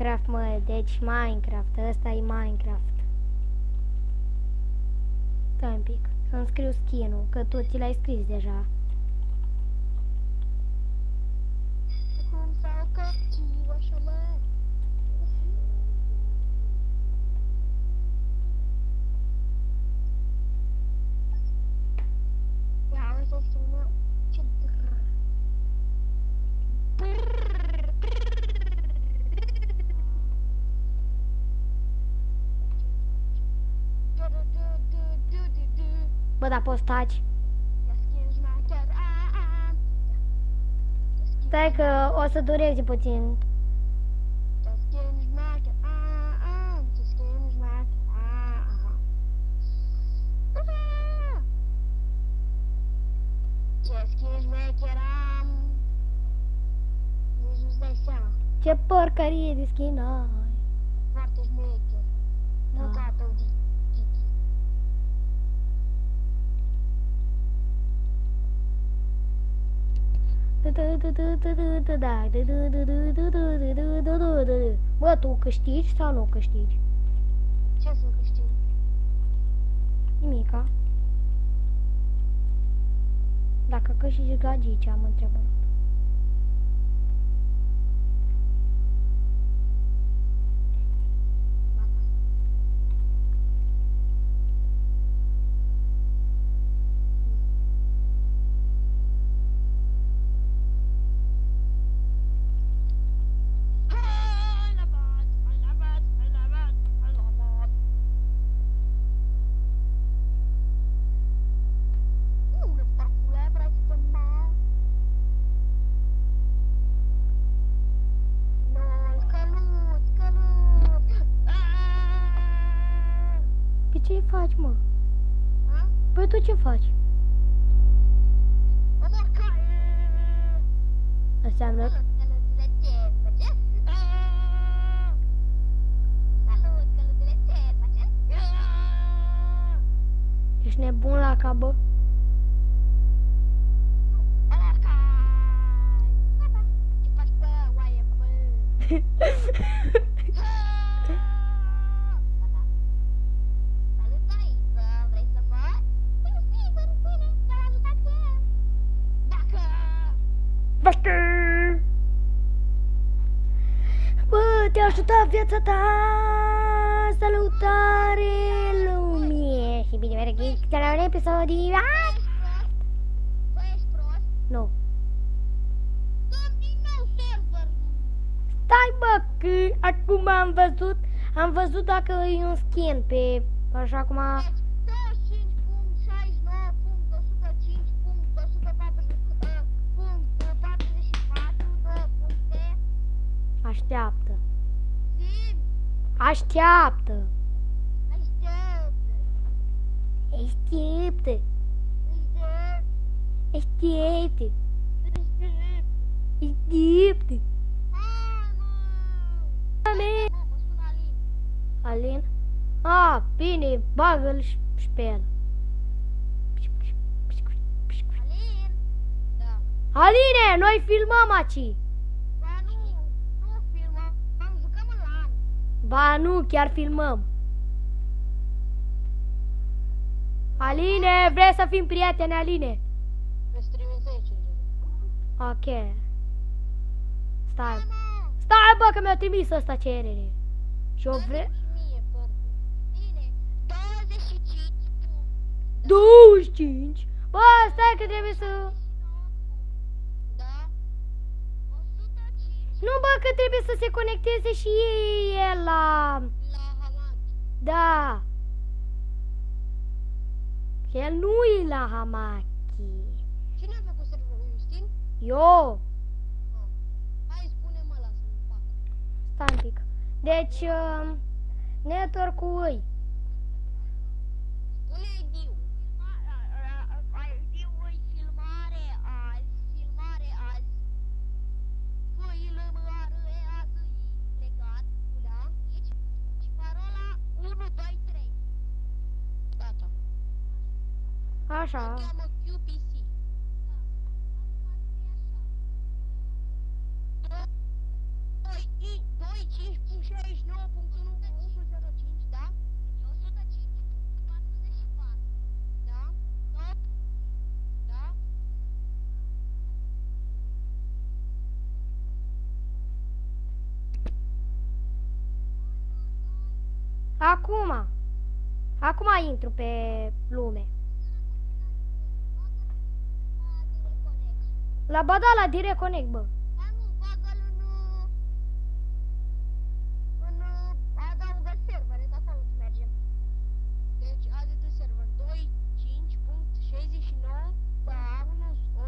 Minecraft, mă, deci Minecraft, ăsta e Minecraft. Stai un pic, să-mi scriu skin-ul, că tu ți l-ai scris deja. Cum s-au captiv, așa mă. Ia, uite să sună. Ce drrrr. Bă, dar poți taci? Stai că o să dureze puțin. Ce porcărie de skin ai. Foarte șmecher. Nu ca tău de Titi. Bă, tu câștigi sau nu câștigi? Ce să câștig? Nimica. Dacă câștigi gagici, am întrebat. Ce faci, mă? Păi tu ce faci? Înseamnă... Ești nebun la cap, bă? Ce faci, bă, oaie, bă? Bă, te-a ajutat viața ta. Salutare lumie. Și bine merg la un episod. Bă, ești prost? Nu. Dă-mi din nou server. Stai, bă, că acum am văzut dacă e un skin pe așa cum a... Deci, 25.69.140.144. Așteaptă. Zim, Așteaptă. așteaptă. Așteaptă. Așteaptă. Așteaptă. Așteaptă. Așteaptă. Hai, mă, mă sună Alin. Alin? A, bine, bagă-l și pe el. Alin? Da. Aline, noi filmăm aici. Ba nu filmăm, jucăm în LAN. Ba nu, chiar filmăm. Aline, vrei să fim prieteni, Aline? Pe stream 10. Ok. Stai. Mă, Stai, bă, că mi-a trimis ăsta cerere. Și eu vreau... și mie, părcă. Bine, 25. 25. Bă, stai că trebuie să... Da? 105 Nu, bă, că trebuie să se conecteze și el la... la Hamad. Da. El nu e la Hamaki. Cine a făcut serverul, Justin? Eu. Hai, spune-mă ăla să-l fac. Stai un pic. Deci, network-ul îi. Spune ID-ul. ID-ul filmare azi, filmare azi. Filmare azi, legat, da? Aici. Și parola 1, 2, 3. Gata. Așa. Se cheamă QPC. 2, 5, Acum. Acum intru pe lume. La ba da, la Direct Connect, bă. Dar nu, bagă-l în adaugă servere, de acolo mergem. Deci, ADT server 2.5.69, da, 105.44,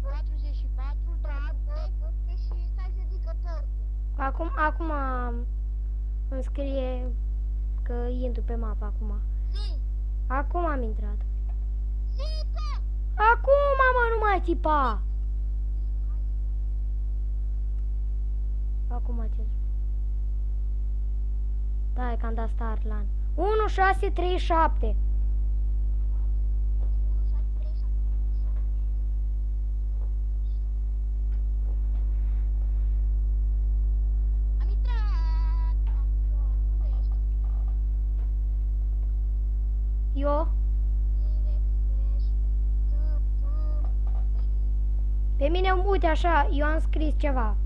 da, și stai să zică portul. Acum îmi scrie că intru pe mapă acum. Zi, Acum am intrat. zică! Acum, mă, nu mai țipa. Acum ce? Da, e că am dat start lan. 1637. Am intrat! Unde ești? Eu? Pe mine, uite așa, eu am scris ceva.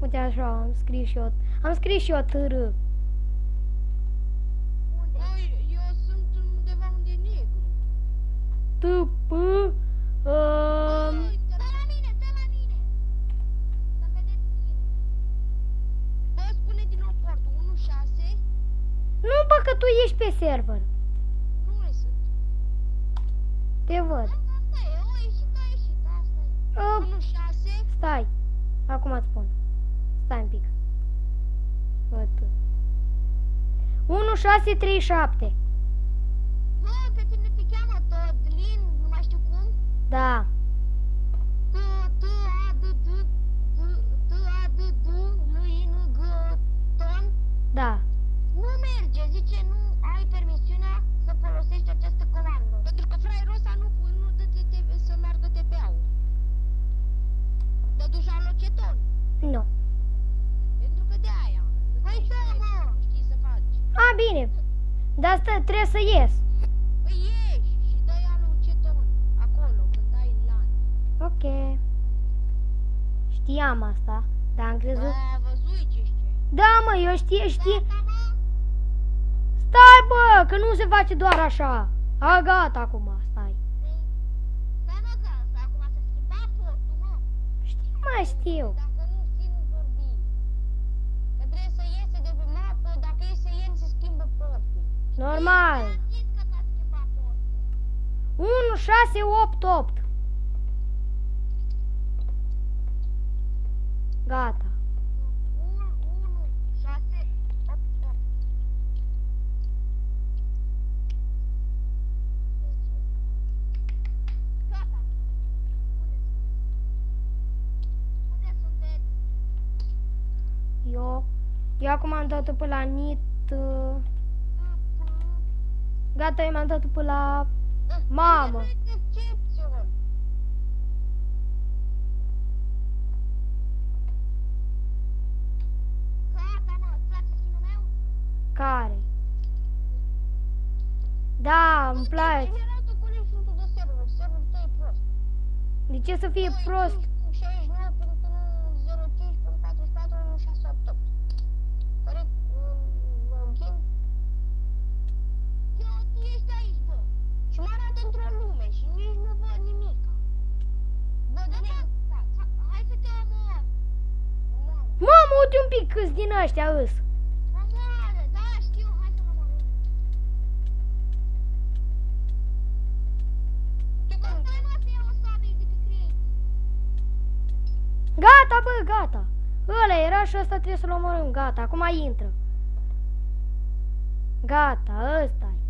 Uite așa, am scris și eu. Am scris și eu TR. Unde? Eu sunt undeva unde e negru. TP. Stă la mine, stă la mine! Să vedeți bine. Bă, spune din nou portul 16. Nu, bă, că tu ești pe server. Nu mai sunt. Te văd. Asta e, o ieșit, a ieșit, asta e. 16. Stai. Acum îți spun. Stai un pic. Văd. 1637. Bă, pe tine te cheamă Todlin, nu mai știu cum. Da. Ton. Da. Nu merge, zice nu ai permisiunea să folosești această comandă. Pentru că fraierul ăsta nu dă să meargă TP-ul. Dă dușa în loceton. Nu. Pentru că de aia. Hai să mă! Știi să faci. A, bine. Dar trebuie să ies. Păi ieși și dă-i alu ceton. Acolo, când dai în LAN. Ok. Știam asta. Dar am crezut... Bă, văzui ce știi. Da, mă, eu știe. Gata, mă? Stai, bă, că nu se face doar așa. A, gata acum, stai. Stai, mă, că acum s-a schimbat portul, mă. Mai știu. Dacă nu știi, nu vorbi. Că trebuie să iese de pe mapă, dacă e să iei, se schimbă portul. Normal. Am zis că s-a schimbat portul. 1688. Gata. 1, 6, 8, 8. Gata. Unde sunteți? Eu acum am dat pe la NIT. Gata, eu m-am dat pe la... Mamă. Decepțion. Gata, mă, îți place skin-ul meu? Care? Da, îmi place. Generată connection-ul de server. Serverul tău e prost. De ce să fie prost? 69.1.05.44.168. Corect? Login? Eu, tu ești aici, bă. Și mă arată într-o lume și nici nu văd nimic. Bă, da, hai să te omor. Omoară. Mamă, uite un pic câți din ăștia îs. Omoară, da, știu, hai să mă omorâm. Tu că stai, mă, să iau o sabie de pe Creative. Gata, bă, gata. Ăla era și ăsta trebuie să-l omorâm. Gata, acum intră. Gata, ăsta-i.